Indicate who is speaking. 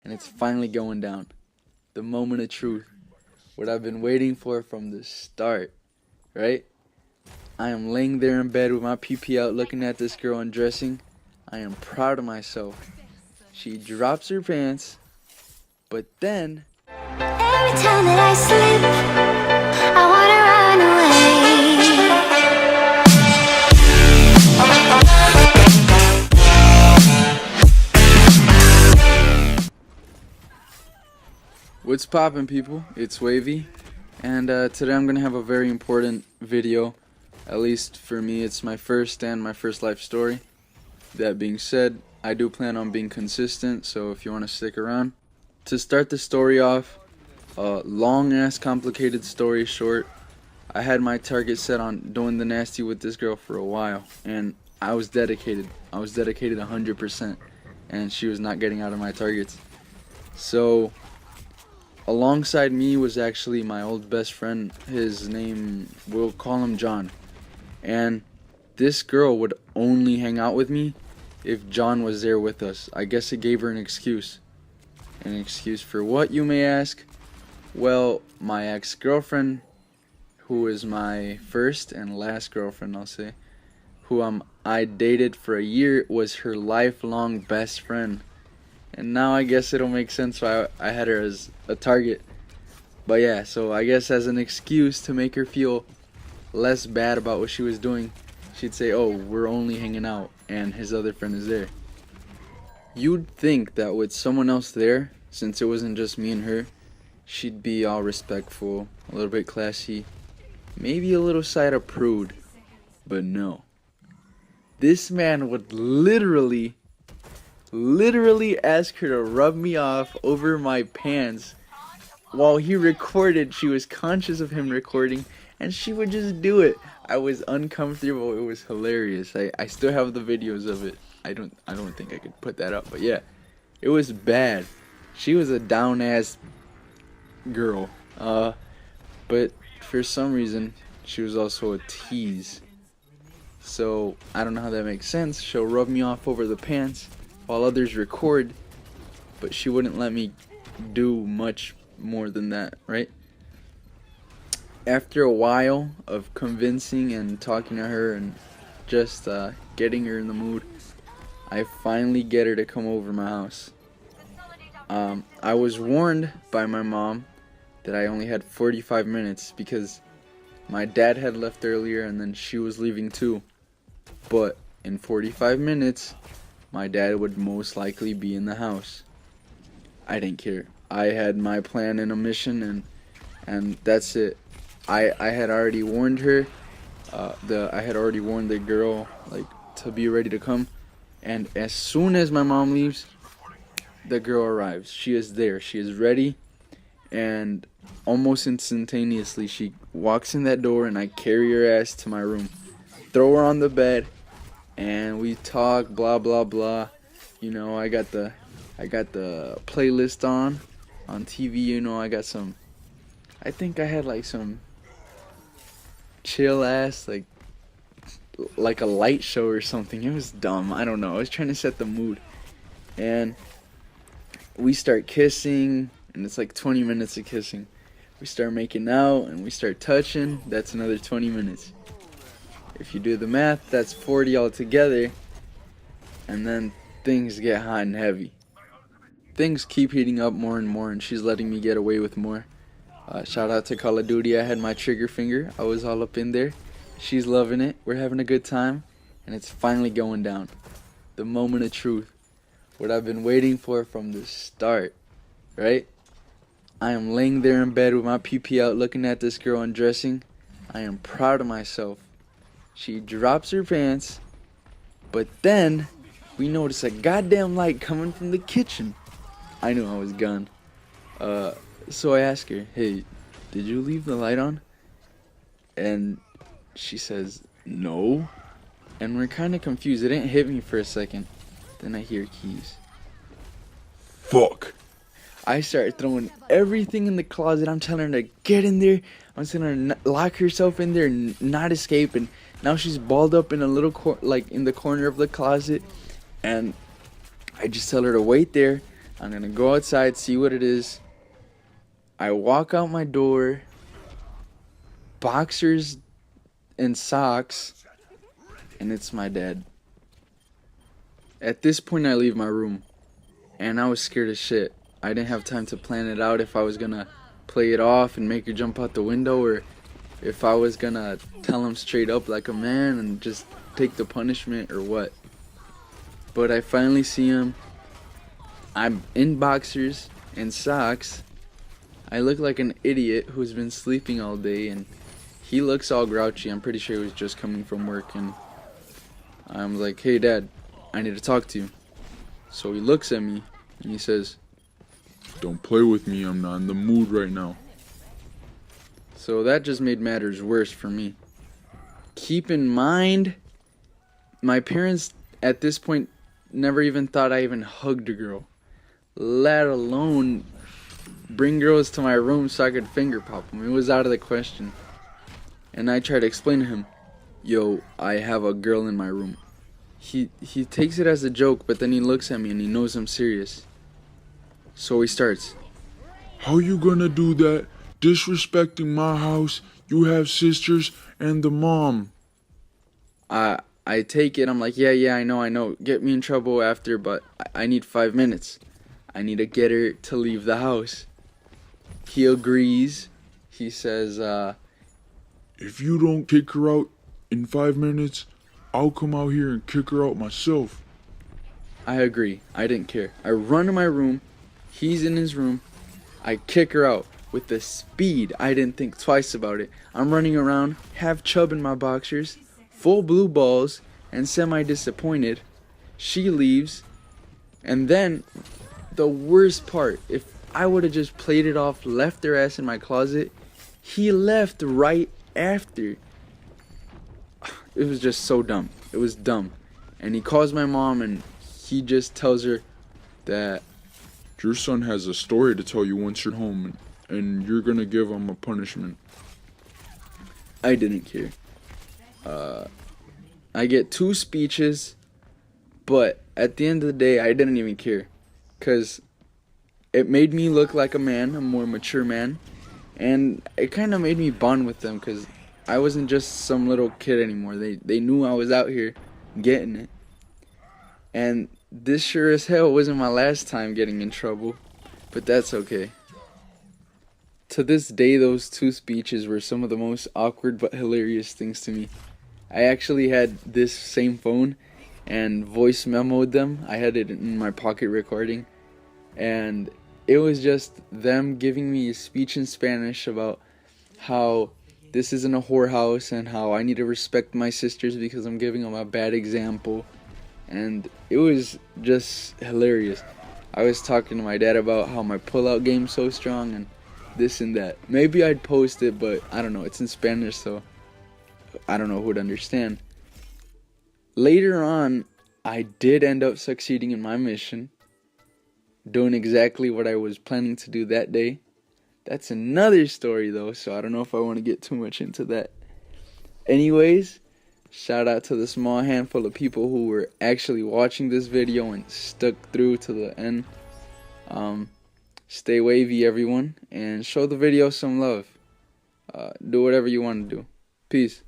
Speaker 1: and it's finally going down. The moment of truth. What I've been waiting for from the start, right? I am laying there in bed with my PP out looking at this girl undressing. I am proud of myself. She drops her pants, but then
Speaker 2: every time that I slip, I wanna run away.
Speaker 1: what's poppin', people? It's Wavey, and today I'm gonna have a very important video. At least for me, it's my first and my first life story. That being said, I do plan on being consistent, so if you want to stick around. To start the story off, a long-ass complicated story short, I had my target set on doing the nasty with this girl for a while, and I was dedicated. I was dedicated 100%, and she was not getting out of my targets. So, alongside me was actually my old best friend. His name, we'll call him John. And this girl would only hang out with me if John was there with us. I guess it gave her an excuse. An excuse for what, you may ask? Well, my ex-girlfriend, who is my first and last girlfriend, I'll say, who I dated for a year, was her lifelong best friend. And now I guess it'll make sense why I had her as a target. But yeah, so I guess as an excuse to make her feel less bad about what she was doing, she'd say, oh, we're only hanging out and his other friend is there. You'd think that with someone else there, since it wasn't just me and her, she'd be all respectful, a little bit classy, maybe a little side of prude. But no. This man would literally ask her to rub me off over my pants while he recorded. She was conscious of him recording, and she would just do it. I was uncomfortable. It was hilarious. I still have the videos of it. I don't think I could put that up, but yeah, it was bad. She was a down ass girl, but for some reason she was also a tease. So I don't know how that makes sense. She'll rub me off over the pants while others record, but she wouldn't let me do much more than that, right? After a while of convincing and talking to her and just getting her in the mood, I finally get her to come over my house. I was warned by my mom that I only had 45 minutes because my dad had left earlier and then she was leaving too. But in 45 minutes, my dad would most likely be in the house. I didn't care. I had my plan and a mission, and that's it. I had already warned her. I had already warned the girl to be ready to come, and as soon as my mom leaves, the girl arrives. She is there. She is ready, and almost instantaneously she walks in that door, and I carry her ass to my room, throw her on the bed, and we talk. Blah blah blah. You know, I got the playlist on TV. You know, I got some. I think I had some chill ass like a light show or something. It was dumb. I don't know. I was trying to set the mood, and we start kissing, and it's 20 minutes of kissing. We start making out and we start touching. That's another 20 minutes. If you do the math, that's 40 altogether. And then things get hot and heavy. Things keep heating up more and more, and she's letting me get away with more. Shout out to Call of Duty. I had my trigger finger. I was all up in there. She's loving it. We're having a good time, and it's finally going down. The moment of truth. What I've been waiting for from the start, right? I am laying there in bed with my PP out looking at this girl undressing. I am proud of myself. She drops her pants, but then we notice a goddamn light coming from the kitchen. I knew I was gone. So I ask her, hey, did you leave the light on? And she says, no. And we're kind of confused. It didn't hit me for a second. Then I hear keys. Fuck. I start throwing everything in the closet. I'm telling her to get in there. I'm telling her to lock herself in there and not escape. And now she's balled up in a little in the corner of the closet. And I just tell her to wait there. I'm gonna go outside, see what it is. I walk out my door, boxers and socks, and it's my dad. At this point, I leave my room, and I was scared as shit. I didn't have time to plan it out if I was gonna play it off and make her jump out the window, or if I was gonna tell him straight up like a man and just take the punishment or what. But I finally see him. I'm in boxers and socks. I look like an idiot who's been sleeping all day, and he looks all grouchy. I'm pretty sure he was just coming from work, and I'm like, "Hey Dad, I need to talk to you." So he looks at me and he says,
Speaker 3: "Don't play with me, I'm not in the mood right now."
Speaker 1: so that just made matters worse for me. Keep in mind, my parents at this point never even thought I even hugged a girl, let alone bring girls to my room so I could finger pop them. It was out of the question. And I tried to explain to him, "Yo, I have a girl in my room." He takes it as a joke, but then he looks at me and he knows I'm serious. So he starts,
Speaker 3: "How you gonna do that? Disrespecting my house? You have sisters and the mom."
Speaker 1: I take it, I'm like, yeah, I know. Get me in trouble after, but I need 5 minutes. I need to get her to leave the house. He agrees. He says,
Speaker 3: "If you don't kick her out in 5 minutes, I'll come out here and kick her out myself."
Speaker 1: I agree. I didn't care. I run to my room. He's in his room. I kick her out with the speed. I didn't think twice about it. I'm running around, half chub in my boxers, full blue balls, and semi-disappointed. She leaves. And then, the worst part, if I would have just played it off, left their ass in my closet, he left right after. It was just so dumb. It was dumb. And he calls my mom and he just tells her that
Speaker 3: "Your son has a story to tell you once you're home, and you're gonna give him a punishment."
Speaker 1: I didn't care. I get 2 speeches, but at the end of the day, I didn't even care. Because it made me look like a man, a more mature man. And it kind of made me bond with them because I wasn't just some little kid anymore. They knew I was out here getting it. And this sure as hell wasn't my last time getting in trouble. But that's okay. To this day, those 2 speeches were some of the most awkward but hilarious things to me. I actually had this same phone and voice memoed them. I had it in my pocket recording. And it was just them giving me a speech in Spanish about how this isn't a whorehouse and how I need to respect my sisters because I'm giving them a bad example. And it was just hilarious. I was talking to my dad about how my pullout game's so strong and this and that. Maybe I'd post it, but I don't know. It's in Spanish, so I don't know who would understand. Later on, I did end up succeeding in my mission, doing exactly what I was planning to do that day. That's another story though, so I don't know if I want to get too much into that. Anyways, shout out to the small handful of people who were actually watching this video and stuck through to the end. Stay wavy, everyone, and show the video some love. Do whatever you want to do. Peace.